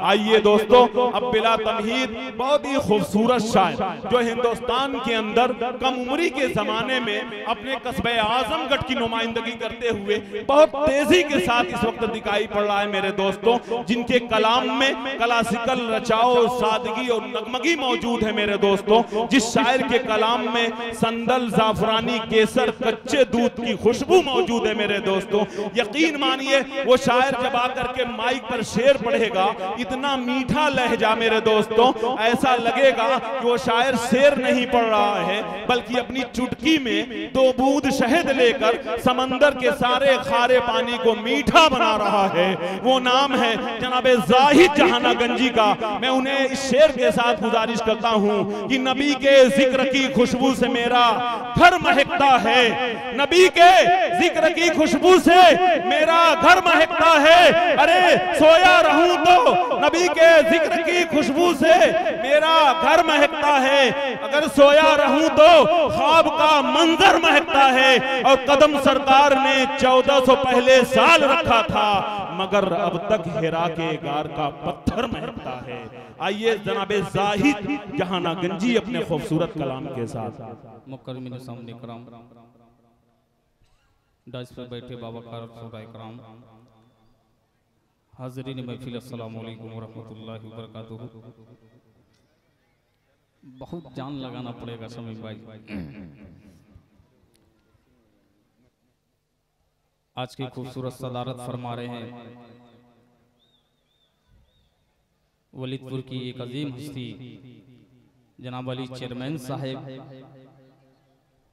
आइए दोस्तों, अब बिला तमहीद बहुत ही खूबसूरत शायर जो हिंदुस्तान के अंदर कम उम्री के जमाने में अपने कस्बे आजमगढ़ की नुमाइंदगी करते हुए बहुत तेजी के साथ इस वक्त दिखाई पड़ रहा है मेरे दोस्तों, जिनके कलाम में क्लासिकल रचाओ, सादगी और नगमगी मौजूद है मेरे दोस्तों। जिस शायर के कलाम में संदल, जाफरानी, केसर, कच्चे दूध की खुशबू मौजूद है मेरे दोस्तों। यकीन मानिए वो शायर जब आकर के माइक पर शेर पढ़ेगा, इतना मीठा लहजा मेरे दोस्तों, ऐसा लगेगा कि वो शायर शेर नहीं पढ़ रहा है बल्कि अपनी चुटकी में 2 बूंद शहद लेकर समंदर के सारे खारे पानी को मीठा बना रहा है। वो नाम है जनाबे जाहिद जहाना गंजी का। मैं उन्हें इस शेर के साथ गुजारिश करता हूं कि नबी के जिक्र की खुशबू से मेरा घर महकता है, नबी के जिक्र की खुशबू से मेरा घर महकता है। अरे सोया रहूं तो नबी के जिक्र की खुशबू से मेरा घर महकता है, अगर सोया रहूं तो ख्वाब का मंजर महकता है। और कदम सरकार ने 1400 पहले साल रखा था, मगर अब तक हिरा के गार का पत्थर महकता है। आइए जनाबे जाहिद जहाना गंजी अपने खूबसूरत कलाम के साथ। मुकर्रमीन सामने कराम, डाइस पर बैठे बाबा कराम, हाज़रीन महफिल, अस्सलामु अलैकुम वरहमतुल्लाहि वबरकातुहू। बहुत जान लगाना पड़ेगा शमीम भाई। आज की खूबसूरत सदारत फरमा रहे हैं वलीदपुर की एक अजीम हस्ती जनाब अली चेयरमैन साहब।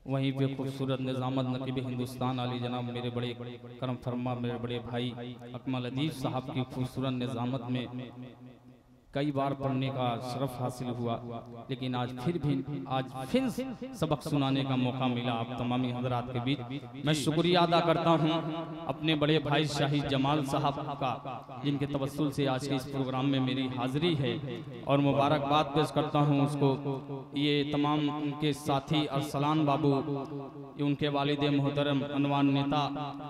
वहीं पे खूबसूरत निजामत नकीब हिंदुस्तान अली जनाब मेरे बड़े करम फरमा मेरे बड़े भाई अकमल अदीब साहब की खूबसूरत निजामत में कई बार पढ़ने का शरफ हासिल हुआ, लेकिन आज फिर सबक सुनाने का मौका मिला आप तमामी हजरात के बीच। मैं शुक्रिया अदा करता हूं अपने बड़े भाई शाहिद जमाल साहब का, जिनके तवस्सुल से आज के इस प्रोग्राम में मेरी हाजिरी है, और मुबारकबाद पेश करता हूं उसको। ये तमाम उनके साथी अरसलान बाबू, उनके वालिद मोहतरम अनवान नेता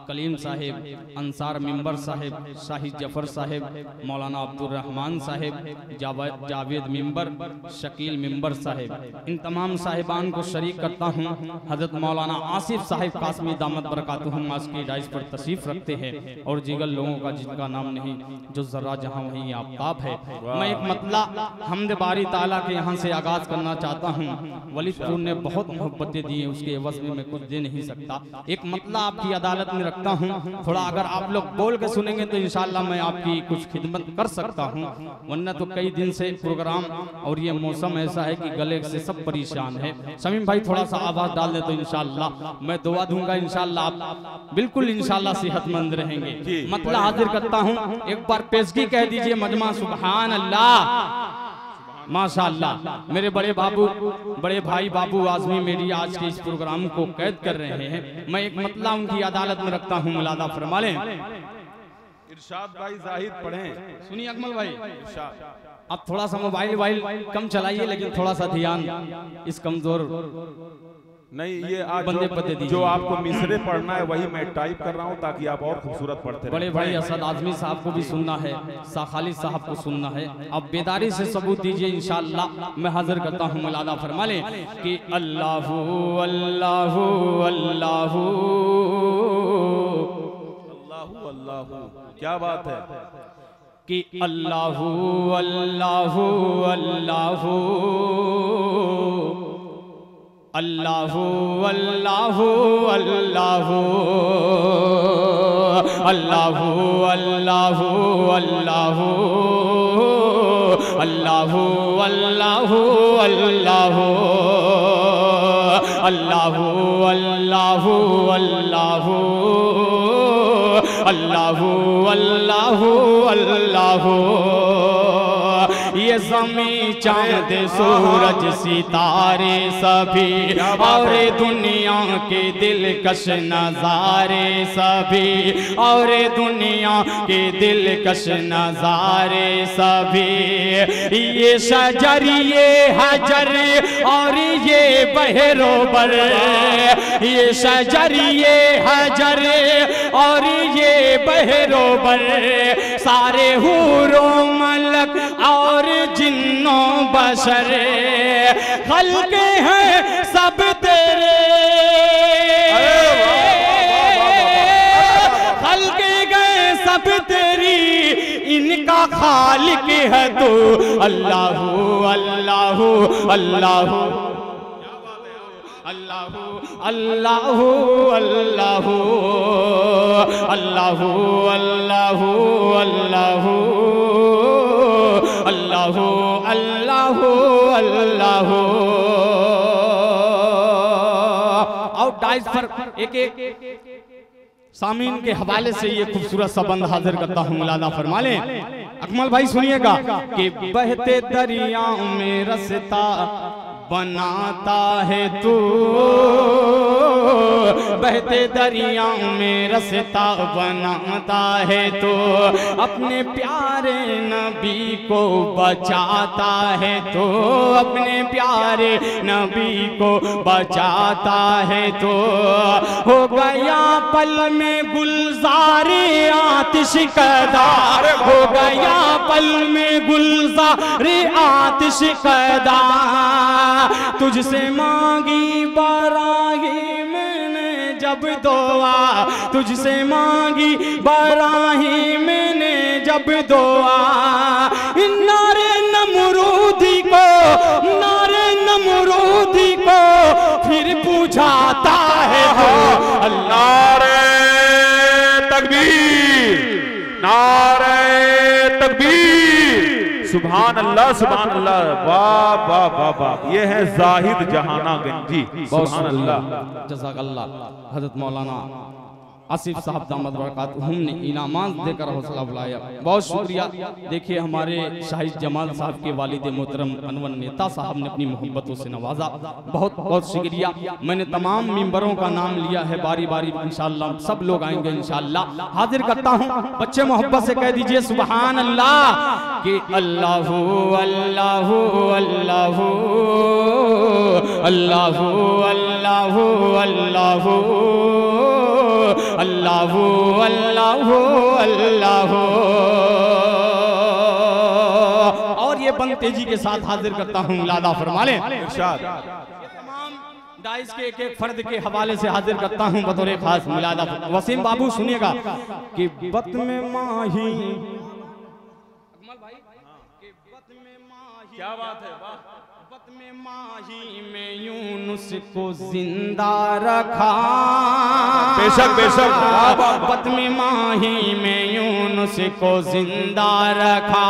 कलीम साहिब, अंसार मिंबर साहिब, शाहिद जफर साहिब, मौलाना अब्दुल रहमान साहिब, जावेद मिंबर, शकील मिंबर साहिब, इन तमाम साहिबान को शरीक करता हूँ। हजरत मौलाना आसिफ साहिब कासमी दामत बरकातुहुम आज की डाइस पर तशरीफ रखते हैं, और जिगल लोगों का जिनका नाम नहीं, जो जर्रा जहाँ वहीं आफ्ताब है। मैं एक मतला हमद बारी ताला के यहाँ से आगाज करना चाहता हूँ। वलीदपुर ने बहुत मोहब्बतें दी हैं, उसके एवज में मैं कुछ दे नहीं सकता। एक मतला आपकी अदालत में रखता हूँ, थोड़ा अगर आप लोग बोल के सुनेंगे तो इंशाअल्लाह मैं आपकी कुछ खिदमत कर सकता हूँ, वरना तो कई दिन से प्रोग्राम और ये मौसम ऐसा है कि गले से सब परेशान है। शमीम भाई थोड़ा सा आवाज डाल दे तो इंशाअल्लाह मैं दुआ दूंगा, इंशाअल्लाह आप बिल्कुल इंशाअल्लाह सेहतमंद रहेंगे। मतलब हाजिर करता हूँ, एक बार पेशगी कह दीजिए मजमा सुभान अल्लाह माशाअल्लाह। मेरे बड़े बाबू, बड़े भाई बाबू आजमी मेरी आज के इस प्रोग्राम को कैद कर रहे हैं। मैं एक मतला उनकी अदालत में रखता हूँ, मुलादा फरमा लें। इरशाद भाई जाहिद पढ़ें। सुनिए अकमल भाई, आप थोड़ा सा मोबाइल कम चलाइए, लेकिन थोड़ा सा ध्यान इस कमजोर नहीं, ये आज बंदे जो आपको मिसरे पढ़ना है वही मैं टाइप कर रहा हूँ ताकि आप और खूबसूरत पढ़ते। बड़े भाई असद आजमी साहब को भी सुनना है, साखाली साहब को सुनना है। आप बेदारी से सबूत दीजिए, इंशाअल्लाह मैं हाजिर करता हूँ। मुलादा फरमा लें कि अल्लाहू अल्लाहू अल्लाहू अल्लाहू अल्लाहू, क्या बात है कि अल्लाहू अल्लाहू अल्लाहू अल्लाहू अल्लाहू अल्लाहू अल्लाहू अल्लाहू अल्लाहू अल्लाहू अल्लाहू अल्लाहू अल्लाहू अल्लाहू अल्लाहू अल्लाहू अल्लाहू अल्लाहू। ये ज़मीं चाँद सूरज सितारे सभी और दुनिया के दिलकश नज़ारे सभी और दुनिया के दिलकश नज़ारे सभी। ये शजर ये हजर और ये बहरोबर, ये शजर ये हजर और ये बहरोबर, सारे हूरों मलक हशर खल्क़ हैं सब तेरे, खल्क़ गए सब तेरी, इनका खालिक है तू। अल्लाहु अल्लाहु अल्लाहु अल्लाहु अल्लाहु अल्लाहु अल्लाहु अल्लाहु अल्लाहु अल्लाहु अल्लाहु अल्लाहु। और डाइस पर एक एक सामीन के हवाले से ये खूबसूरत सा बंद हाजिर करता हूँ, मुलादा फरमा लें। अकमल भाई सुनिएगा कि बहते दरियाओं में रास्ता बनाता है तू, बहते दरियाओं में रास्ता बनाता है तो, अपने प्यारे नबी को बचाता है तो, अपने प्यारे नबी को बचाता है तो। हो गया पल में गुलजारे आतिश कदा, हो गया पल में गुलजारे आतिश कदा, तुझसे मांगी बाराही मैंने जब दुआ, तुझसे मांगी बाराही मैंने जब दुआ। नारे नमरूदी को, नारे नमरूदी को फिर पूछाता है हो। नारे तकबीर, नारे तकबीर, सुभान अल्लाह सुभान अल्लाह, वाह वाह वाह वाह। ये है जाहिद जहाना गंजी, सुभान अल्लाह। जज़ाकल्लाह। हज़रत मौलाना आसिफ साहब दामद बरकातुहुम ने इनामात देकर हौसला बुलाया, बहुत शुक्रिया। देखिए हमारे शाहिद जमाल साहब के वालिद मोहतरम अनवर नेता साहब ने अपनी मोहब्बतों से नवाजा, बहुत बहुत शुक्रिया। मैंने तमाम मेंबरों का नाम लिया है, बारी बारी इंशाअल्लाह सब लोग आएंगे इंशाअल्लाह। हाजिर करता हूँ, बच्चे मोहब्बत से कह दीजिए सुभान अल्लाह कि अल्लाहु अल्लाहु अल्लाहु अल्लाहु अल्लाहु अल्लाहु अल्लाहु अल्लाहु अल्लाहु। और ये बंद तेजी के साथ हाजिर करता हूँ, मुलादा फरमा लें। तमाम डाइस के एक एक फर्द के हवाले से हाजिर करता हूँ बतौर खास मुलादा। वसीम बाबू सुनिएगा कि बत में माही, क्या बात है, वाह। बत में माही में यूनुस को जिंदा रखा, बेशक बेशक। बत में माही में यूनुस को जिंदा रखा,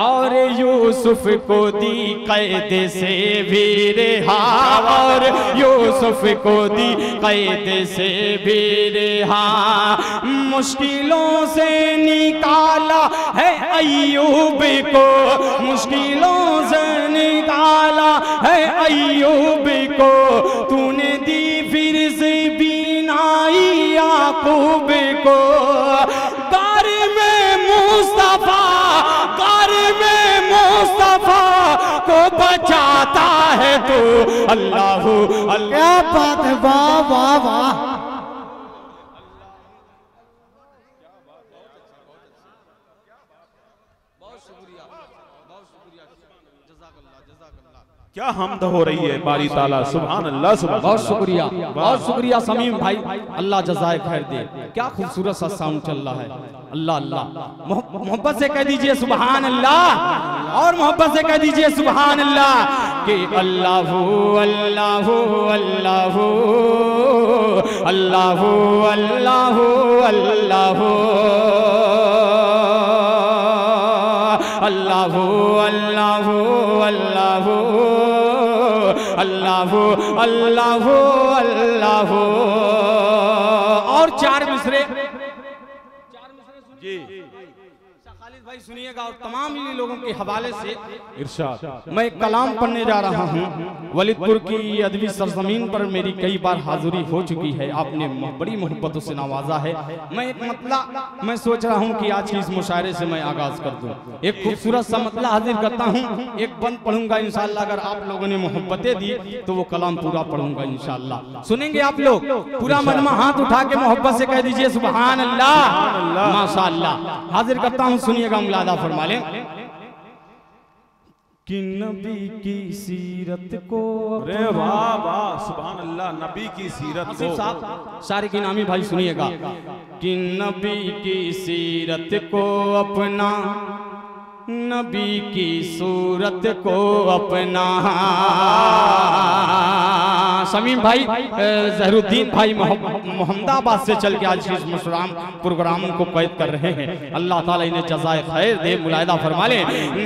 और यूसुफ को दी कैद से भी रिहा, और यूसुफ को दी कैद से भी रिहा। मुश्किलों से निकाला है अय्यूब को, मुश्किलों से निकाला है अय्यूब को, तूने दी फिर से बीनाई याकूब को। कार में मुस्तफा, कार में मुस्तफा को बचाता है तो। अल्लाहु अल्लाह, क्या बात है, वाह वाह वाह। क्या हमद हो रही है बारी ताला, सुभान अल्लाह सुभान। बहुत शुक्रिया, बहुत शुक्रिया समीम भाई, अल्लाह जज़ाए खैर दे। क्या खूबसूरत सा साउंड चल रहा है। अल्लाह अल्लाह, मोहब्बत से कह दीजिए सुभान अल्लाह, और मोहब्बत से कह दीजिए सुभान अल्लाह कि अल्लाहु अल्लाहु अल्लाहु अल्लाहु अल्लाहु अल्लाहु अल्लाहु अल्लाहु अल्लाहु अल्लाहु अल्लाहु अल्लाहु। और चार मिसरे जी खालिद भाई सुनिएगा, और तमाम इन लोगों के हवाले से इरशाद। मैं एक कलाम पढ़ने जा रहा हूँ। वलीदपुर की अदबी सरजमीन पर मेरी कई बार हाजिरी हो चुकी है, आपने बड़ी मोहब्बतों से नवाजा है। मैं एक मतला मैं सोच रहा हूँ कि आज की इस मुशायरे से मैं आगाज कर दूँ। एक खूबसूरत सा मतला हाजिर करता हूँ, एक बंद पढ़ूंगा इंशाअल्लाह। अगर आप लोगों ने मोहब्बतें दी तो वो कलाम पूरा पढ़ूंगा इंशाअल्लाह। सुनेंगे आप लोग पूरा मनमा, हाथ उठा के मोहब्बत से कह दीजिए सुभान अल्लाह, माशाअल्लाह। हाजिर करता हूँ, सुनिएगा, मुलादा फरमा लें कि नबी की सीरत को, अरे वाह वाह सुभान अल्लाह, नबी की सीरत को। साहब सारे की नामी भाई सुनिएगा कि नबी की सीरत को अपना, नबी की सूरत को अपना। समीम भाई जहरूद्दीन भाई मोहम्मदाबाद से चल के आज इस मुसराम प्रोग्राम को कैद कर रहे हैं। अल्लाह ताला इन्हें जज़ाए खैर दे, मुलायदा फरमा ले।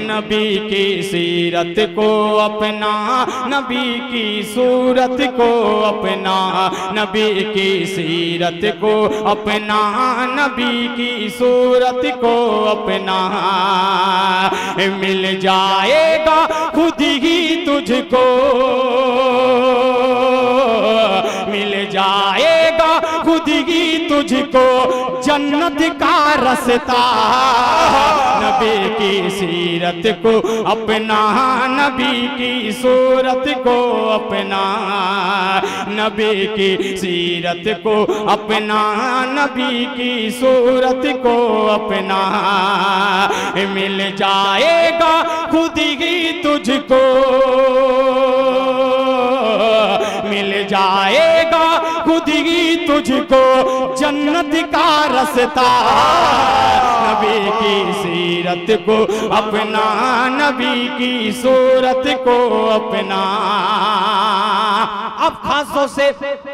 नबी की सीरत को अपना, नबी की सूरत को अपना, नबी की सीरत को अपना, नबी की सूरत को अपना। मिल जाएगा खुद ही तुझको, मिल जाएगा खुद ही तुझको जन्नत का रास्ता। नबी की सीरत को अपना, नबी की सूरत को अपना, नबी की सीरत को अपना, नबी की सूरत को अपना। मिल जाएगा खुद ही तुझको, मिल जाएगा खुद ही तुझको जन्नत का रास्ता। नबी की सीरत को अपना, नबी की सूरत को अपना। अब खासतौर से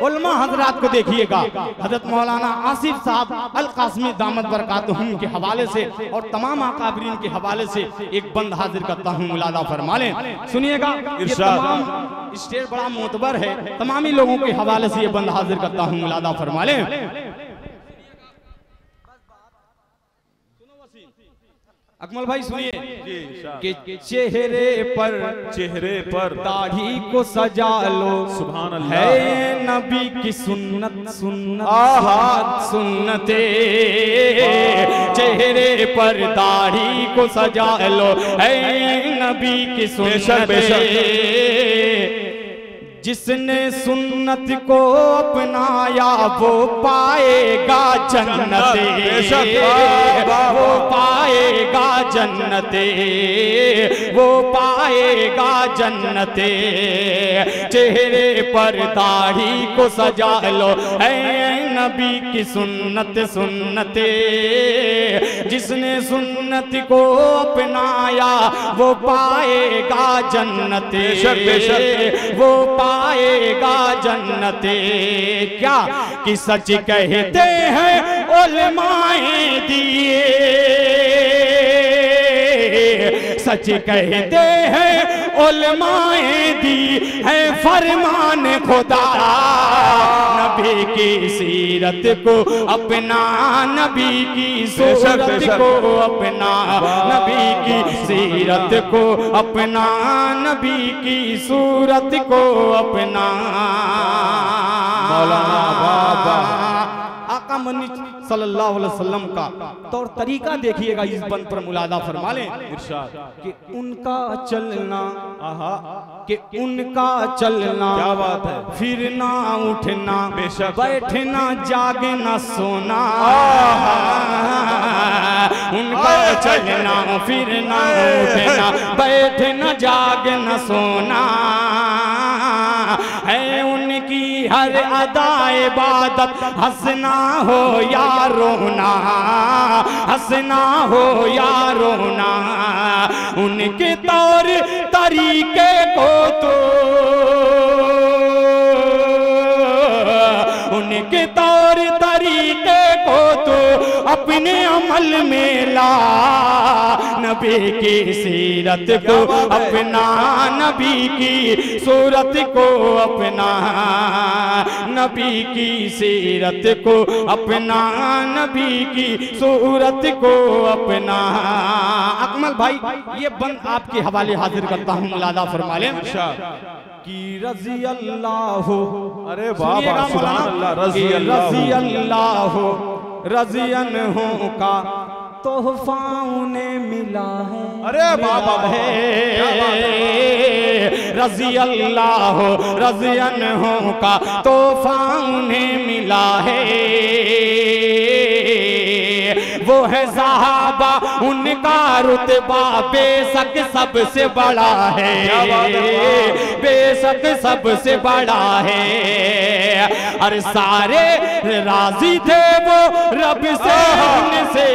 उलमा हजरात को देखिएगा, हजरत मौलाना आसिफ साहब अल कासमी दामत बरकातुहुम के हवाले से और तमाम अकाबरीन के हवाले से एक बंद हाजिर करता हूँ, मुलादा फरमा लें। सुनिएगा, ये तमाम स्टेज बड़ा मोतबर है, तमामी लोगों के हवाले से ये बंद हाजिर करता हूँ, मुलादा फरमा लें। अकमल भाई सुनिए कि चेहरे पर दाढ़ी को सजा लो, सुभान अल्लाह, है नबी की सुन्नत सुन्नत सुन्नते। चेहरे पर दाढ़ी को सजा लो, है नबी की सुन्नत। जिसने सुन्नत को अपनाया वो पाएगा जन्नत, वो पाएगा जन्नत, वो पाएगा जन्नत। चेहरे पर दाढ़ी को सजा लो, है नबी की सुन्नत सुन्नते। जिसने सुन्नत को अपनाया वो पाएगा जन्नत, वो पाएगा जन्नते। क्या कि सच कहते हैं उलमाए दिए, सच कहते हैं उलमाए दी है फरमान खुदा। नबी की सीरत को अपना, नबी की सूरत को अपना, नबी की सीरत को अपना, नबी की सूरत को अपना। मौलाना बाबा आका मनी सल्लल्लाहु अलैहि वसल्लम का तौर तरीका देखिएगा, इस बंद पर मुलादा फरमा लें। इरशाद कि उनका चलना, कि उनका चलना, क्या बात है, फिरना उठना, बैठना जागना सोना। उनका चलना फिरना उठना बैठना जागना सोना है उनकी हर अदा इबादत। हंसना हो या रोना, हंसना हो या रोना, उनके तौर तरीके को तो, उनके तौर तरीके को तो अपने अमल में ला। नबी की सीरत को अपना, नबी की सूरत को अपना, नबी की सीरत को अपना, नबी की सूरत को अपना। अकमल भाई ये बंद आपके हवाले हाजिर करता हूँ, मुलादा फरमा लें। कि रज़ी अल्लाह, अरे बाबा सुभान अल्लाह, रज़ी अल्लाह रज़ियन हो का तोहफा उन्हें मिला है। अरे बाबा है रज़ी अल्लाह रज़ियन हो का तोहफा उन्हें मिला है। वो है सहाबा उनका रुतबा बेशक सबसे बड़ा है, बेशक सबसे बड़ा है। अरे सारे राजी थे वो रब से उनसे,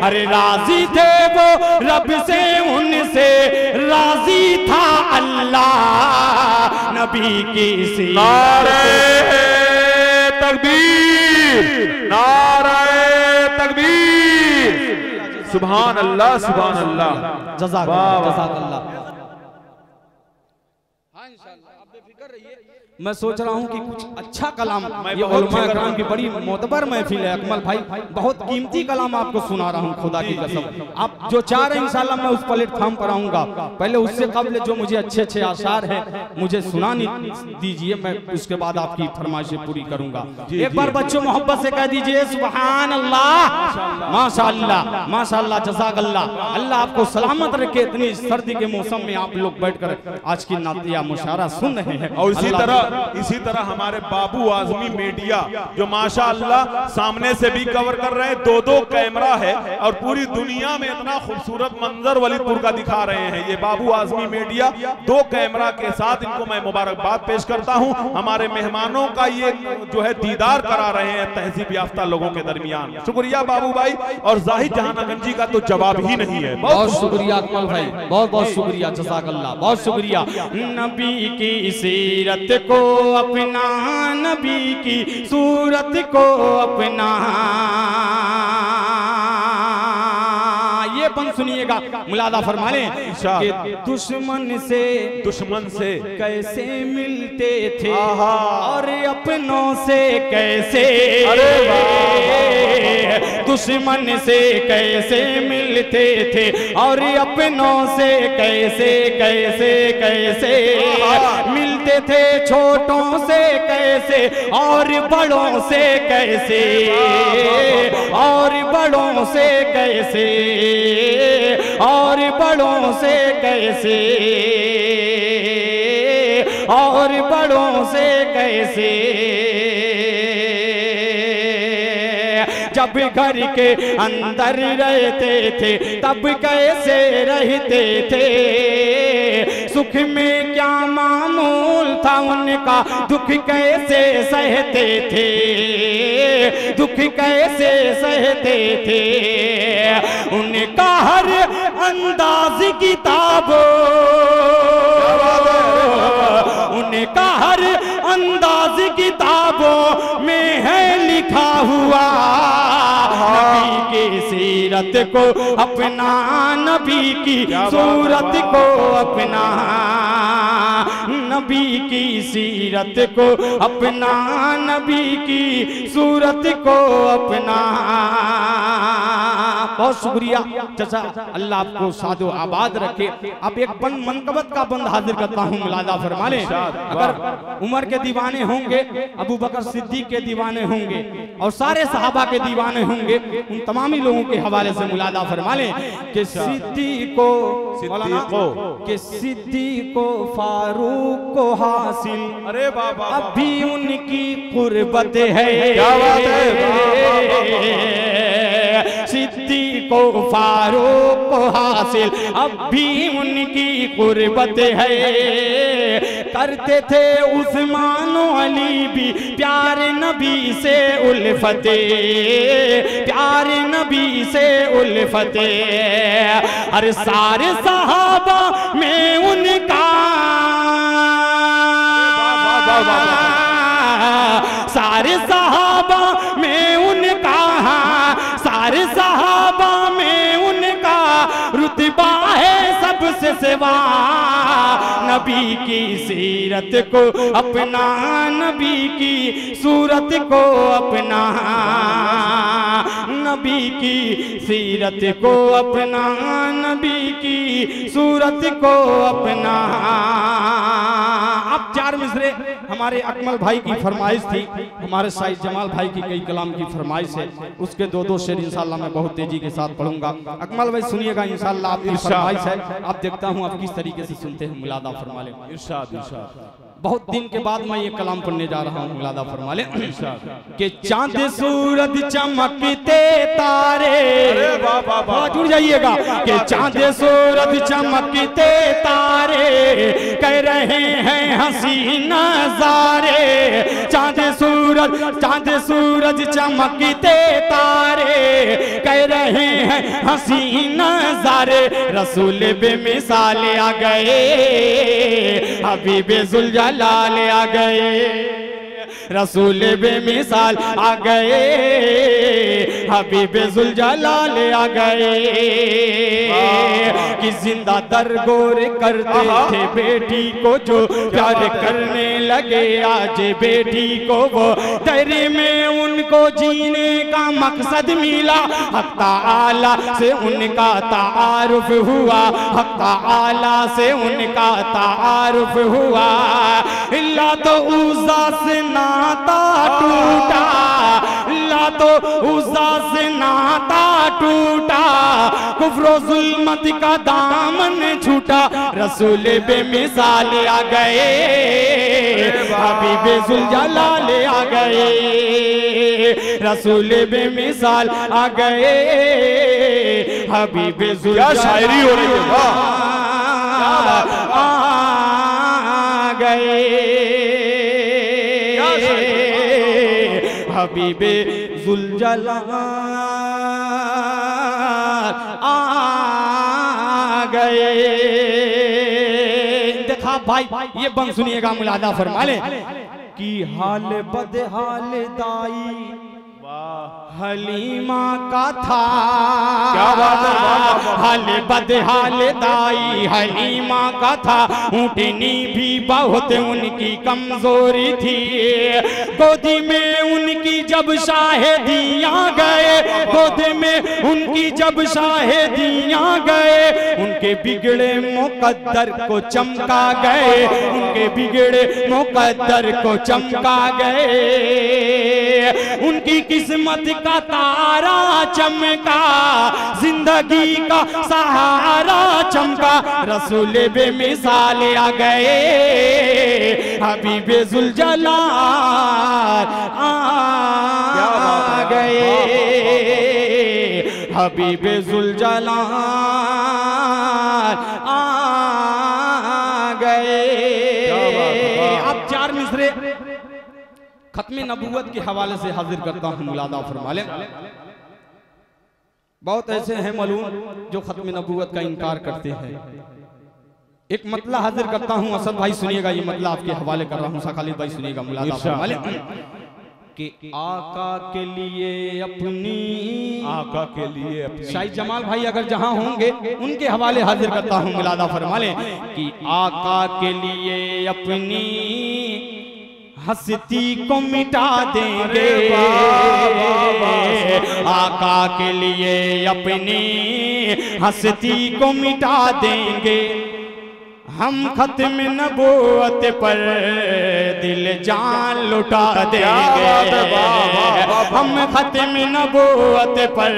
अरे राजी थे वो रब से उनसे, राजी था अल्लाह नबी की सीरत। नारे तकबीर, नारे तकबीर, सुभान अल्लाह, सुभान अल्लाह, जज़ाकल्लाह। मैं सोच रहा हूँ कि कुछ अच्छा कलाम, ये उलमा कराम की बड़ी मोतबर महफिल है अकमल भाई, बहुत कीमती कलाम आपको सुना रहा हूँ खुदा की कसम। आप जो चाह रहे हैं इंशाल्लाह मैं उस प्लेटफॉर्म पर आऊंगा। पहले उससे कबल जो मुझे अच्छे अच्छे आशार हैं मुझे सुनाने दीजिए, मैं उसके बाद आपकी फरमाइशें पूरी करूंगा। एक बार बच्चों मोहब्बत से कह दीजिए सुभान अल्लाह, माशाअल्लाह, माशाअल्लाह, जज़ाकल्लाह। अल्लाह आपको सलामत रखे। इतनी सर्दी के मौसम में आप लोग बैठकर आज की नातिया मुशारा सुन रहे हैं। और इसी तरह हमारे बाबू आजमी मीडिया जो माशाअल्लाह सामने से भी कवर कर रहे हैं, 2-2 कैमरा है और पूरी दुनिया में इतना खूबसूरत मंजर वलीदपुर का दिखा रहे हैं। ये बाबू आजमी मीडिया 2 कैमरा के साथ, इनको मैं मुबारकबाद पेश करता हूं। हमारे मेहमानों का ये जो है दीदार करा रहे हैं तहजीब याफ्ता लोगों के दरमियान। शुक्रिया बाबू भाई, और जाहिद जहानागंजी का तो जवाब ही नहीं है। बहुत शुक्रिया अकमल भाई, बहुत बहुत शुक्रिया, जज़ाकल्लाह, बहुत शुक्रिया। नबी की सीरत को अपना, नबी की सूरत को अपना, ये बन सुनिएगा, मुलादा फरमा लें कि दुश्मन से कैसे मिलते थे और अपनों से कैसे, दुश्मन से कैसे मिलते थे और अपनों से कैसे कैसे कैसे मिलते थे, छोटों से कैसे और बड़ों से कैसे, और बड़ों से कैसे, और बड़ों से कैसे, और बड़ों से कैसे। जब घर के अंदर रहते थे तब कैसे रहते थे, सुख में क्या मामूल था उनका, दुख कैसे सहते थे, दुख कैसे सहते थे। उनका हर अंदाज किताबों, उनका हर अंदाज किताबों में है लिखा हुआ। नबी की सीरत को अपना, नबी की सूरत को अपना, नबी की सीरत को अपना, नबी की सूरत को अपना। बहुत शुक्रिया चाचा, अल्लाह आपको सादो आबाद रखे। अब एक मनकबत का बंद हाजिर करता हूँ, मुलादा फरमा लें। अगर उमर के दीवाने होंगे, अबू बकर सिद्दीक के दीवाने होंगे और सारे सहाबा के दीवाने होंगे, उन तमामी लोगों के हवाले से मुलादा फरमा लें कि सिद्दीको फारूक को हासिल, अरे बाबा अभी उनकी कुर्बत है। क्या बात है, सिद्दीको फारूक को हासिल, अब भी उनकी कुर्बत है। करते थे उस्मान अली भी प्यार नबी से उल्फते, प्यार नबी से उल्फते। अरे सारे सहाबा में उनका, सारे सहाबा में उनका, सारे सहाबा में उनका रुतबा है सबसे सिवा। नबी की सीरत को अपना, नबी की सूरत को अपना, नबी की सीरत को अपना, नबी की सूरत को अपना। अब 4 मिसरे हमारे अकमल भाई की फरमाइश थी, हमारे साइद जमाल भाई की कई कलाम की फरमाइश है, उसके 2-2 शेर इंशाल्लाह मैं बहुत तेजी के साथ पढ़ूंगा। अकमल भाई सुनिएगा इंशाल्लाह, आपकी फरमाइश है, आप देखता हूँ आप किस तरीके से सुनते हैं, मुलादा फरमा लें। इरशाद इरशाद। बहुत दिन के बाद मैं ये कलाम पढ़ने जा रहा हूँ। मुलादा फरमा ले कि चांद सूरज चमकते तारे, जुड़ जाइएगा, कि चांद सूरज चमकते तारे कह रहे हैं हंसी नजारे। चांद सूरज चमकते तारे कह रहे हैं हंसी नजारे। रसूल बेमिसाल आ गए, हबीब जुलजलाल आ गए। रसूल बेमिसाल आ गए, हबीब जुलजलाल आ गए। कि जिंदा दरगोर करते थे बेटी को जो प्यार करने लगे, आज बेटी को वो तेरे में उनको जीने का मकसद मिला। हक ताला से उनका तारुफ हुआ, हक ताला से उनका तारुफ हुआ। इल्ला तो उज़्ज़ा से नाता टूटा, इल्ला तो उज़्ज़ा से नाता टूटा, कुफ्र जुल्मत का दामन छूटा। रसूल बेमिसाल आ गए, हबीब जुलजलाल आ गए। रसूल बेमिसाल आ गए, हबीब जुलजलाल। क्या शायरी हो रही है, आ गए, हबीब जुलजलाल आ गए। देखा भाई, ये बंद सुनिएगा, मुलादा फरमा ले कि हाल बदहाल दाई हलीमा का था। क्या बात है, हाल बदहाल दाई हलीमा का था। ऊँटनी भी बहुत उनकी कमजोरी थी। गोदी में उनकी जब शाहिदियाँ गए, गोदी में उनकी जब शाहिदियाँ गए, उनके बिगड़े मुकद्दर को चमका गए, उनके बिगड़े मुकद्दर को चमका गए। उनकी किस्मत का तारा चमका, जिंदगी का सहारा चमका। रसूल बेमिसाल आ गए, हबीब जुलजलाल आ गए, हबीब जुलजलाल आ गए। अब 4 मिसरे खत्म नबूवत के हवाले से हाजिर करता हूँ। मुलादा फरमा लें। बहुत ऐसे हैं मलून जो खत्म नबूवत का इनकार करते हैं। एक मतला हाजिर करता हूँ, असद भाई सुनिएगा, ये मतला आपके हवाले कर रहा हूँ। खालिद भाई सुनिएगा, मुलादा फरमा लें कि आका के लिए अपनी, आका के लिए अपनी। शाहिद जमाल भाई अगर जहां होंगे उनके हवाले हाजिर करता हूँ। मुलादा फरमा लें कि आका के लिए अपनी हस्ती को मिटा देंगे, आका के लिए अपनी हस्ती को मिटा देंगे। हम खत्म नबूवत पर दिल जान लुटा देंगे, हम खत्म नबूवत पर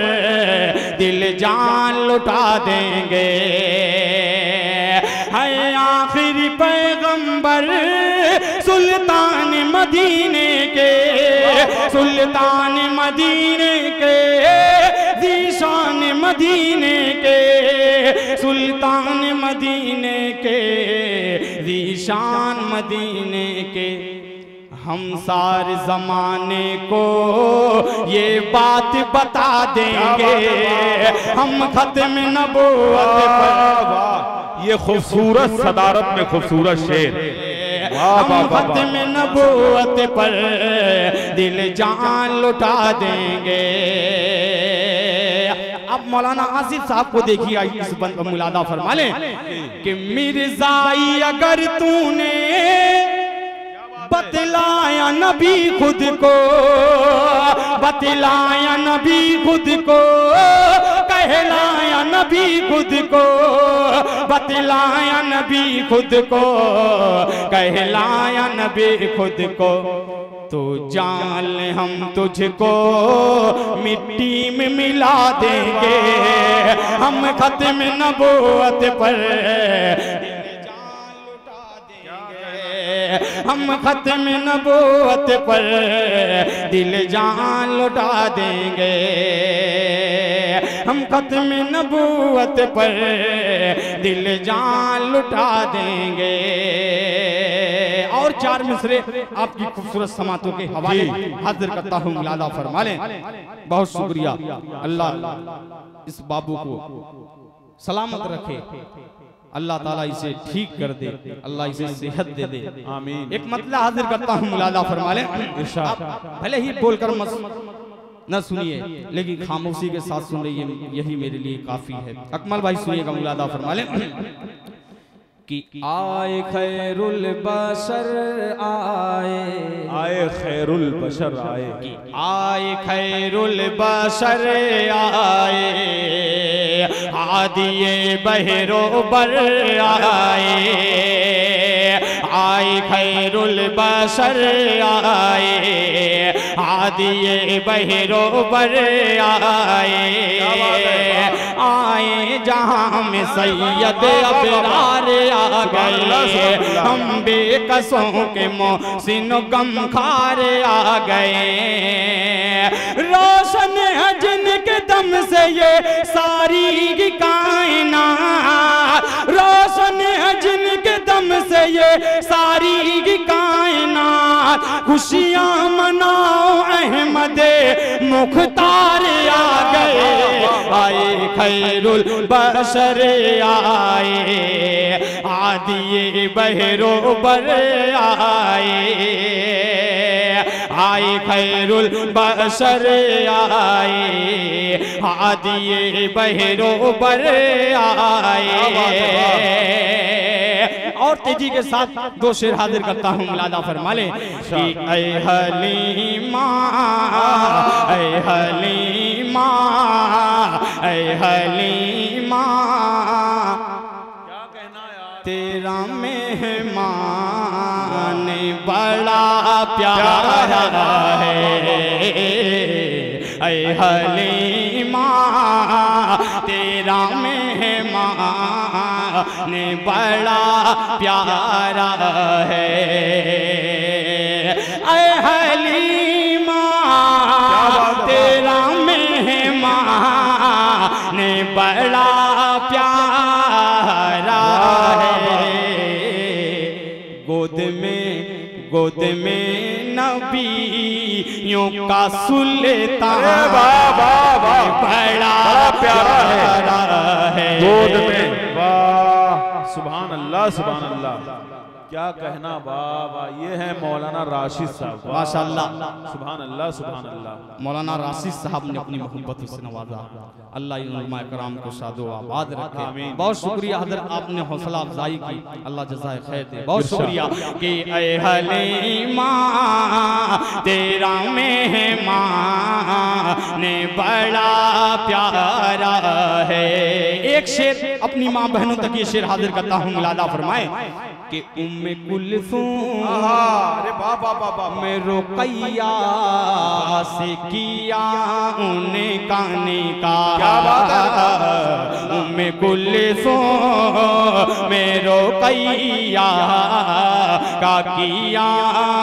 दिल जान लुटा देंगे। है आखिरी पैगंबर सुल्तान मदीने के, सुल्तान मदीने के, ज़ीशान मदीने के, सुल्तान मदीने के, ज़ीशान मदीने के। हम सारे ज़माने को ये बात बता देंगे, हम खत्म नबूवत पर। ये खूबसूरत सदारत में खूबसूरत शेर। हम खत्म नबूवत पर दिल जान लुटा देंगे। अब मौलाना आसिफ साहब को देखिए, इस बंद पर मुलादा फरमा लें कि मिर्ज़ाई अगर तूने बतलाया नबी खुद को, बतलाया नबी खुद को, कहलाया नबी खुद को, बतलाया नबी खुद को, कहलाया नबी खुद को। तो जान हम तुझको मिट्टी में मिला देंगे, हम खत्म नबूवत पर हम खत्म नबूवत पर दिल जान लुटा देंगे, हम खत्म नबूवत पर दिल जान लुटा देंगे। और 4 मिसरे आपकी खूबसूरत समातों के हवाले हाजिर करता हूँ, मुलादा फरमा लें। बहुत शुक्रिया। अल्लाह इस बाबू को सलामत रखे, अल्लाह ताला इसे ठीक कर दे, अल्लाह इसे सेहत दे दे, आमीन। एक मतला हाजिर करता हूँ, मुलादा फरमा लें। भले ही बोलकर न सुनिए, लेकिन खामोशी के साथ सुन रही है, यही मेरे लिए काफी है। अकमल भाई सुनिएगा, मुलादा फरमा लें कि आए खैरुल बशर आए खैरुल बशर आए, कि आए खैरुल बशर आए, आदिए बहरोबर आए, आए खैरुल बशर आए, आदिए बहरोबर आए, आए जहां में सैयद अबरार आ गए, हम बेकसों के मोहसिन गम खार आ गए। रोशन है जिनके दम से ये सारी कायनात, रोशन है जिनके दम से ये सारी कायनात, खुशियां मनाओ अहमदे मुख्तार आ गए, आए खैरुल बशर आए, आदिए बहरोबर आए, आए खैरुल बशर आए, आदिए बहरोबर आए। और तेजी के साथ 2 शेर हाजिर करता हूँ, मुलादा फरमा ले कि ऐ हलीमा, ऐ हलीमा, ऐ हलीमा, तेरा मेहमान बड़ा प्यारा है, ऐ हलीमा, तेरा मेहमान बड़ा प्यारा है, ऐ हलीमा, तेरा मेहमान बड़ा प्यारा है। गोद में नबियों का सुल्तान बड़ा प्यारा है, गोद में। वाह, सुभान अल्लाह, सुभान अल्लाह, क्या कहना बाबा। ये है मौलाना राशिद साहब, माशाअल्लाह, सुभान अल्लाह, सुभान अल्लाह। मौलाना राशिद साहब ने अपनी मोहब्बत से नवाजा, अल्लाह इन उलमाए कराम को शादो आबाद रखे। बहुत शुक्रिया हज़रत, आपने हौसला अफजाई की, अल्लाह जज़ाए खैर दे। बहुत शुक्रिया कि ऐ हलीमा, तेरा मेहमान ने बड़ा प्यारा है। एक शेर अपनी माँ बहनों तक ये शेर हाजिर करता हूँ, मुलादा फरमाए कि उम्मे कुलसूम, अरे बाबा बाबा, मैं रुकैया से किया उनका निकाह, क्या बात है। उम्मे कुलसूम मैं रुकैया का किया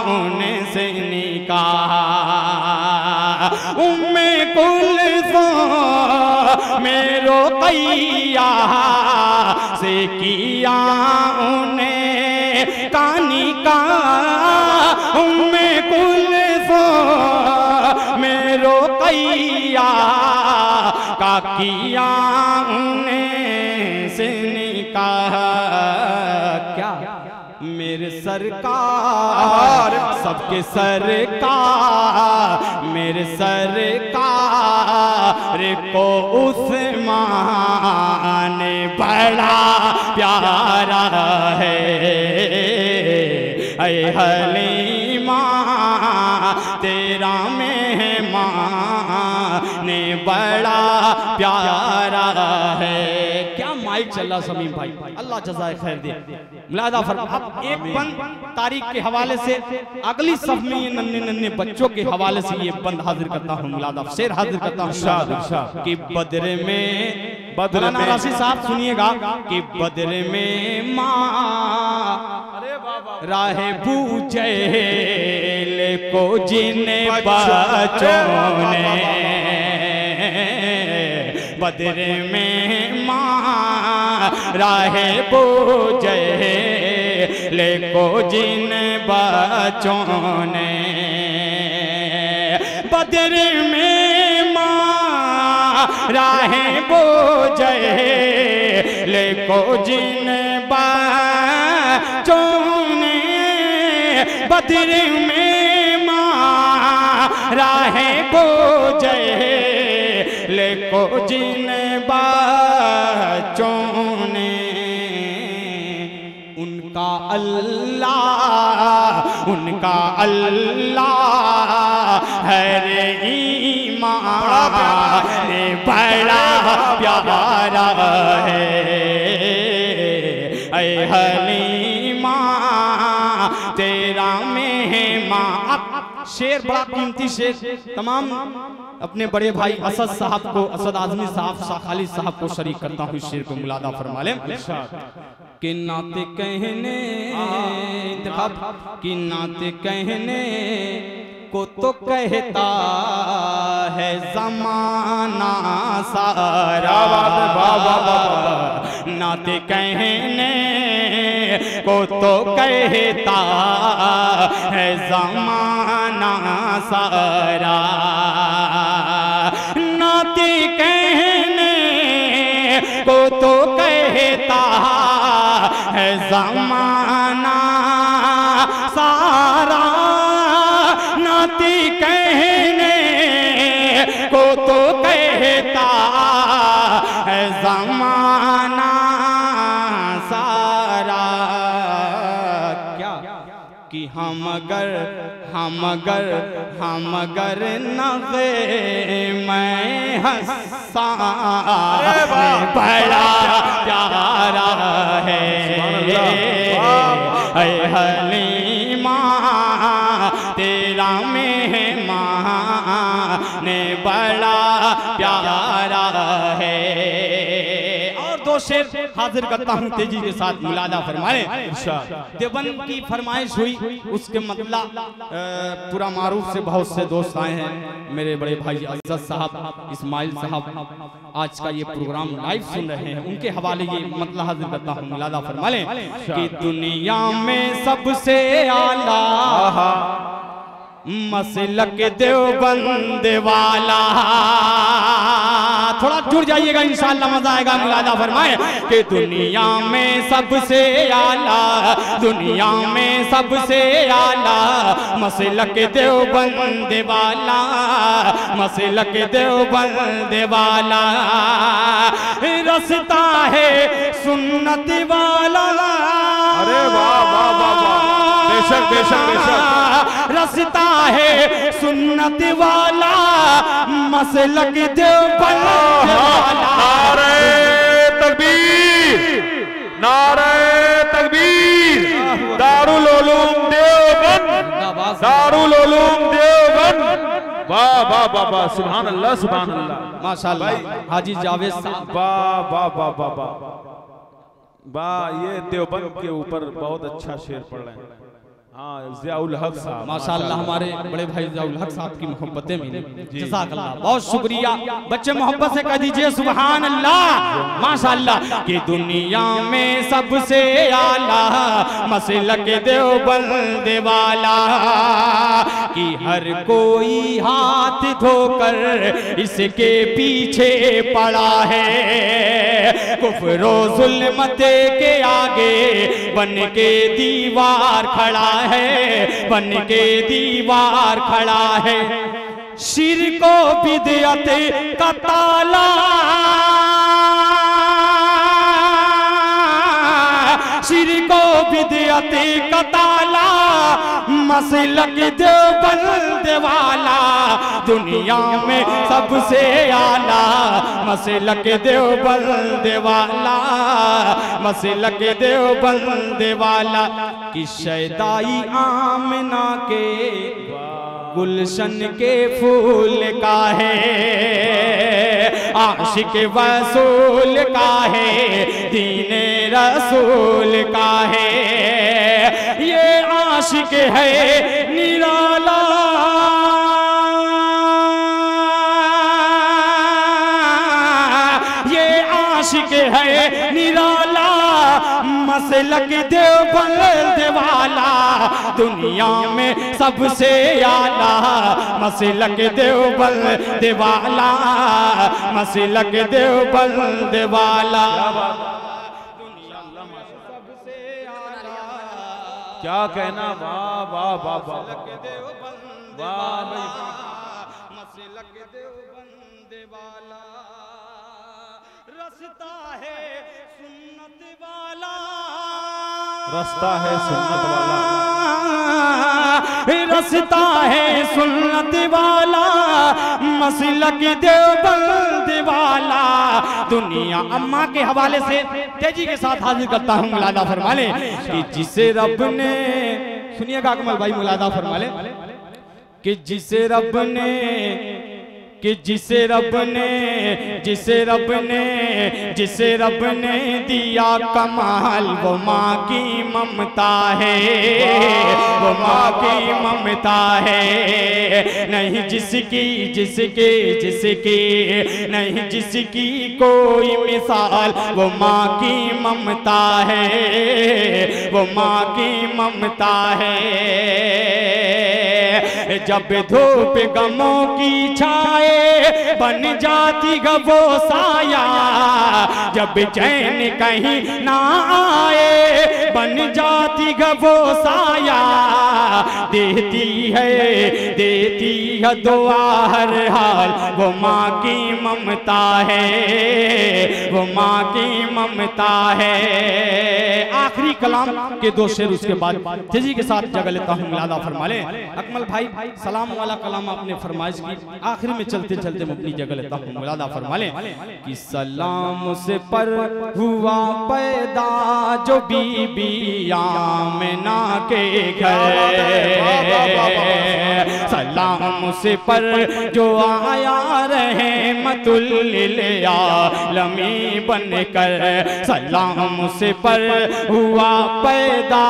उनसे निकाह, उम्मे कुलसूम मैं रुकैया से किया उन्हें कानी का, उम्मे कुलसूम में रुकैया का किया उन्हें से निकाह। क्या मेरे सरकार, सबके सरकार, मेरे सरकार को उस्मान बड़ा प्यारा है, ऐ हलीमा, तेरा मेहमान बड़ा प्यारा है। क्या माइक चल रहा समीम भाई, अल्लाह जज़ाए खैर दे। मुलादा फरमा, अब एक बंद तारीख के हवाले से अगली सफ में ये नन्हे नन्हे बच्चों के हवाले से ये बंद हाजिर करता हूँ, मुलादा शेर हाजिर करता हूँ कि बद्र में, मौलाना राशिद साहब सुनिएगा कि बद्र में माँ, अरे राहे बूझैल को जिन बच्चों ने बदर में राहे बूझैल को जिन बच्चों ने बदर में राहे बूझैल को जिन बच्चों ने बदर में राहे बूझैल को जिन बच्चों ने उनका अल्लाह है रे ईमान बड़ा प्यारा है ऐ हलीमा तेरा मेहमान। शेर बड़ा कीमती शेर, तमाम अपने बड़े भाई असद साहब को, असद आजमी साहब, शाह खालिद साहब को शरीक करता हूँ इस शेर को मुलादा फरमा लें। कि नाते कहने कि नाते कहने को तो कहता है ज़माना सारा, नाते कहने को तो कहता है ज़माना सारा, नाते कहने को तो कहता है ज़माना सारा, नाते कहने को तो कहता है ज़माना सारा। क्या कि हम अगर नग़े मैं हंसान बड़ा प्यारा है ऐ हलीमा तेरा मेहमान बड़ा प्यारा है। और दो शेर हाजिर करता हूँ तेजी के साथ मुलादा फरमाएं। देवबंद की फरमाइश हुई, उसके मतलब पूरा मारूफ से बहुत से दोस्त आए हैं, मेरे बड़े भाई अज़द साहब, इस्माइल साहब आज का ये प्रोग्राम लाइव सुन रहे हैं, उनके हवाले ये मतलब हाजिर करता हूँ मुलादा फरमा लें कि दुनिया में सबसे आला मसलक देवबंद वाला। थोड़ा जुड़ जाइएगा इंशाअल्लाह मजा आएगा। मुलादा फरमाए कि दुनिया में सबसे आला, दुनिया में सबसे आला मसलक देवबंद वाला, मसलक देवबंद वाला। रस्ता है सुन्नत वाला। अरे वाह वाह वाह वाह, बेशक बेशक बेशक। रस्ता है सुन्नत वाला मसलक देवबंद वाला। नारे तकबीर, नारे तकबीर। दारुल उलूम देवबंद, दारुल उलूम देवबंद। वाह वाह वाह वाह, सुभान अल्लाह सुभान अल्लाह, माशाअल्लाह। हाजी जावेद साहब, वाह वाह वाह वाह वाह वाह, ये देवबंद के ऊपर बहुत अच्छा शेर पढ़ रहे हैं। हाँ, ज़ियाउल हक साहब माशाअल्लाह, हमारे बड़े भाई ज़ियाउल हक साहब की मोहब्बतें मिली, जज़ाकल्लाह, बहुत शुक्रिया। बच्चे मोहब्बत से कह दीजिए सुभान अल्लाह, माशाअल्लाह। कि दुनिया में सबसे आला मसलक देवबंद वाला, कि हर कोई हाथ धोकर इसके पीछे पड़ा है, कुफ्र ज़ुल्मत के आगे बन के दीवार खड़ा है, बन के दीवार खड़ा है। शिर्क को बिदअत का ताला, शिर्क को बिदअत का ताला मसलक देवबंद वाला। दुनिया में सबसे आला मसलक देवबंद वाला, मसलक देवबंद वाला। कि शैदाई आमना के गुलशन के फूल का है, आशिक वसूल का है, दीने रसूल का है, ये आशिक है निराला, ये आशिक है निराला, मसलक देवबंद वाला, दुनिया में सबसे आला, मसलक देवबंद वाला, मसलक देवबंद वाला, क्या कहना, वाह वाह वाह वाह वाह, मसलक देवबंद वाला, रास्ता है सुन्नत वाला, रास्ता है सुन्नत वाला, रास्ता है सुन्नत वाला, मसलक देवबंद वाला, दुनिया। अम्मा के हवाले से तेजी के साथ हाजिर करता हूँ, मुलादा फरमा ले कि जिसे रब ने, सुनिएगा अकमल भाई, मुलादा फरमा ले कि जिसे रब ने, कि जिसे रब ने, जिसे रब ने, जिसे रब ने दिया कमाल, वो माँ की ममता है, वो माँ की ममता है, नहीं जिसकी जिसकी जिसकी नहीं जिसकी कोई मिसाल, वो माँ की ममता है, वो माँ की ममता है। जब धूप गमों की छाए बन जाती है वो साया, जब चैन कहीं ना आए बन जाती है वो साया, देती है दुआ हर हाल, वो माँ की ममता है, वो माँ की ममता है। आखिरी कलाम के दो शेर उसके बाद तेजी के साथ जगह लेता हूँ, मुलादा फरमा ले। अकमल भाई सलाम वाला कलाम आपने फरमाइश की, आखिर में चलते चलते मैं अपनी जगह लेता हूँ, मुलादा फरमा ले कि सलाम से पर हुआ पैदा जो बीबी आमना के घर, सलाम से पर जो आया रहमतुल लिल आलमीन बनकर, सलाम से पर हुआ पैदा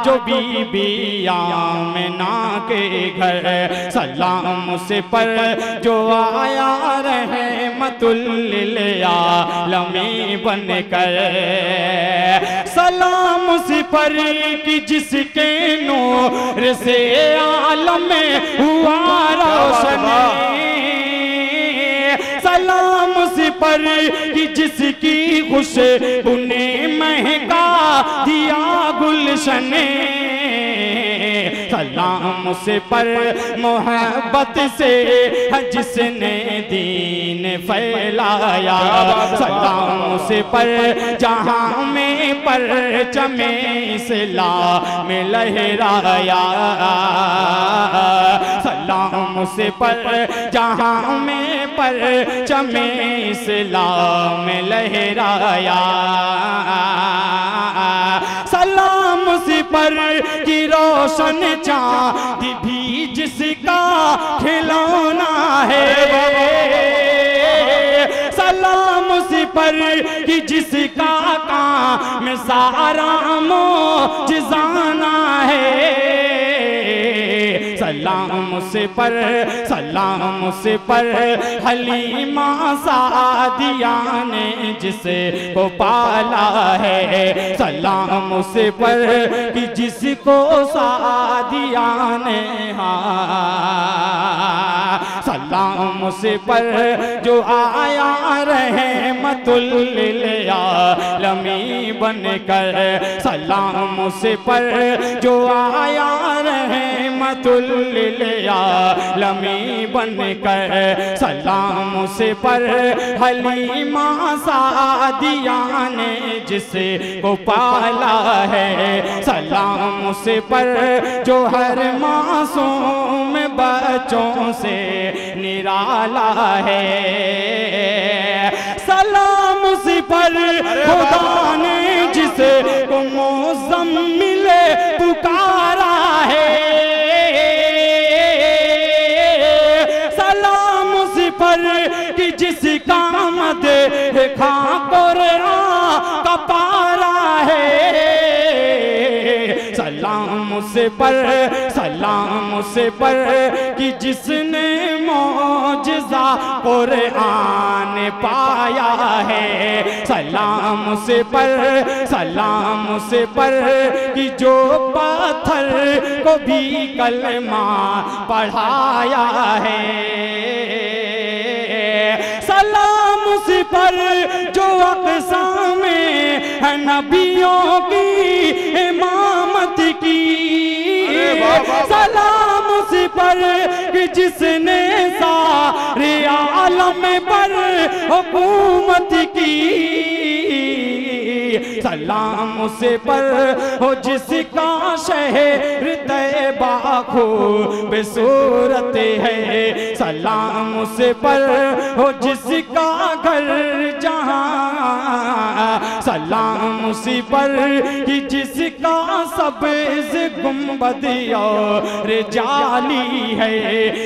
जो बीबी आमना के घर, सलाम से पर जो आया रहमतुल लिल आलमीन बनकर, सलाम से पर कि जिसके नूर से आलम में हुआ रोशन, सलाम से पर कि जिसकी खुशबू ने महका दिया गुलशन, सलाम से पर मोहब्बत से जिसने दीन फैलाया, सलाम से पर जहां में परचमे इस्लाम में लहराया, सलाम से पर जहां में परचमे इस्लाम में लहराया, सलाम से पर की रोशन चांद भी जिसका खिलौना है, सलाम से पर कि जिसका काम सारा मोजिज़ाना है, सलाम से पर, सलाम से पर हलीमा सादिया ने जिसे को पाला है, सलाम से पर कि जिसको सादिया ने, सलाम से पर जो आया रहमतुल लिल आलमीन बनकर, सलाम से पर जो आया रहमतुल लिल आलमीन बनकर, सलाम से पर हलीमा सादिया ने जिसे को पाला है, सलाम से पर जो हर मासूम बच्चों से निराला है, सलाम से पर खुदा ने जिसे को मुज़म्मिल पुकारा है, कुरान का पारा है। सलाम उसे पर कि जिसने मौजज़ा कुरान पाया है। सलाम उसे पर कि जो पत्थर को भी कलमा पढ़ाया है। सलाम उस पर जो अक़सा में है नबियों की इमामत की। सलाम उस पर कि जिसने सारे आलम पर हुकूमत की। सलाम उस पर हो जिसका शहर तैबा खूबसूरत है। सलाम उस पर हो जिसका घर जहां। सलाम उस पर कि जिसका सब्ज़ गुंबद और जाली है।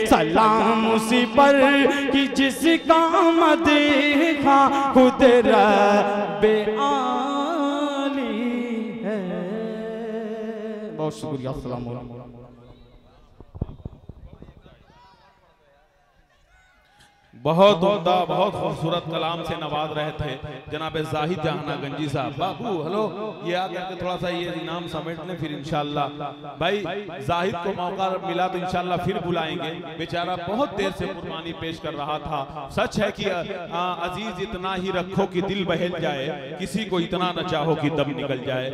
सलाम उस पर कि जिसका मदीहा खुद रब्बे आली है। बहुत शुक्रिया। अस्सलाम वालेकुम। बहुत उम्दा, बहुत खूबसूरत कलाम से नवाज रहे थे जनाब जाहिद जहाना गंजी साहब। बाबू हेलो, ये आकर के थोड़ा सा ये इनाम समेट लें, फिर इंशाल्लाह भाई जाहिद को मौका मिला तो इंशाल्लाह फिर बुलाएंगे। बेचारा बहुत देर से कुर्बानी पेश कर रहा था। सच है कि अजीज इतना ही रखो कि दिल बहल जाए, किसी को इतना न चाहो कि दम निकल जाए।